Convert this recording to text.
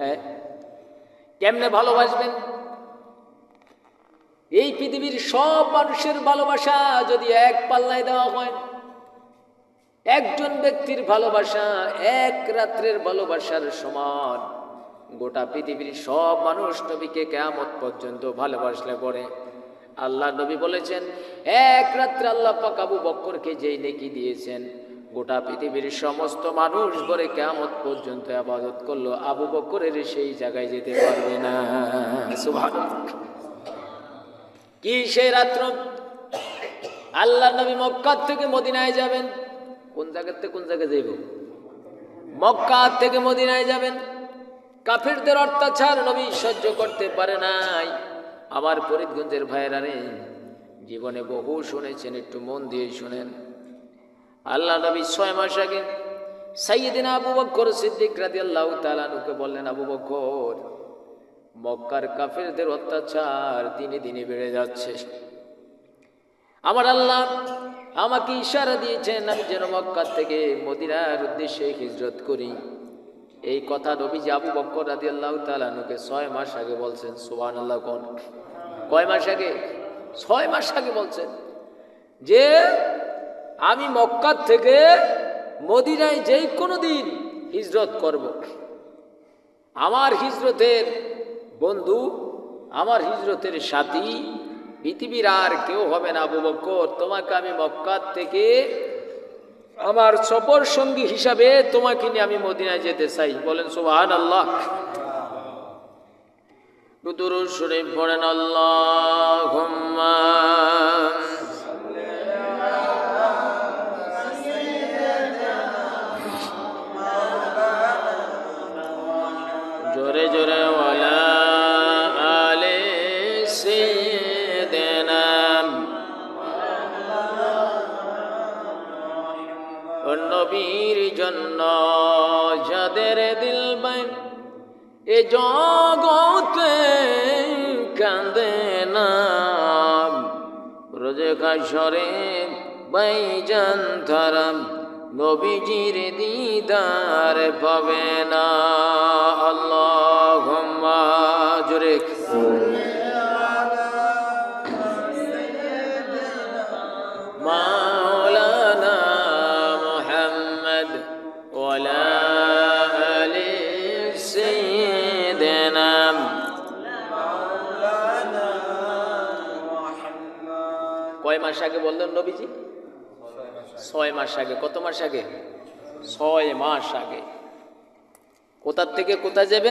হ্যাঁ, কেমনে ভালোবাসবেন? এই পৃথিবীর সব মানুষের ভালোবাসা যদি এক পাল্লায় দেওয়া হয়, একজন ব্যক্তির ভালোবাসা এক রাত্রের ভালোবাসার সমান। গোটা পৃথিবীর সব মানুষ নবীকে কিয়ামত পর্যন্ত ভালোবাসলে পরে আল্লাহ নবী বলেছেন, এক রাত্রে আল্লাহ পাক আবু বকরকে যেই নেকি দিয়েছেন, গোটা পৃথিবীর সমস্ত মানুষ পরে কিয়ামত পর্যন্ত ইবাদত করলো, আবু বকরের সেই জায়গায় যেতে পারবে না। সুবহানাল্লাহ। কি সেই রাত্র? আল্লাহ নবী মক্কা থেকে মদিনায় যাবেন। কোন জায়গা থেকে কোন জায়গায় যাইব? মক্কা থেকে মদিনায় যাবেন। কাফিরদের অত্যাচার নবী সহ্য করতে পারে নাই। আমার ফরিদগঞ্জের ভাইয়েরা রে, জীবনে বহু শুনেছেন, একটু মন দিয়ে শুনেন। আল্লাহ নবী 6 মাস আগে সাইয়্যিদিনা আবু বকর সিদ্দিক রাদিয়াল্লাহু তাআলা আনহুকে বললেন, আবু বকর, মক্কার কাফিরদের অত্যাচার দিনে দিনে বেড়ে যাচ্ছে। আমার আল্লাহ আমাকে ইশারা দিয়েছেন আমি যেন মক্কা থেকে মদিনার উদ্দেশ্যে হিজরত করি। এই কথা নবীজি আবু বকর রাদিয়াল্লাহু তাআলা আনহুকে 6 মাস আগে বলছেন। সুবহানাল্লাহ। কোন কয় মাস আগে? 6 মাস আগে বলছেন যে আমি মক্কা থেকে মদিনায় যেই কোনো দিন হিজরত করব। আমার হিজরতের বন্ধু, আমার হিজরতের সাথী পৃথিবীর আর কেউ হবে না। আবু বকর, তোমাকে আমি মক্কা থেকে আমার সফর সঙ্গী হিসাবে তোমাকে নিয়ে আমি মদিনায় যেতে চাই। বলেন সুবহানাল্লাহ। দুরূদ শরীফ পড়েন। আল্লাহুম্মা জোরে জোরে ওয়ালা আলে সাইয়্যিদিনা। নবীর জন্য যাদের দিল বাইন এ জগতে কাঁদে না, রোজে হাশরে বাইজান তারা নবীজির দিদার পাবে না। আল্লাহুম্মা জোরে মাওলানা মুহাম্মদ ওয়ালা আলি সাইয়্যিদিনা। কয় মাস আগে বললেন নবীজি? 6 মাস আগে। কত মাস আগে? 6 মাস আগে। কোথা থেকে কোথায় যাবেন?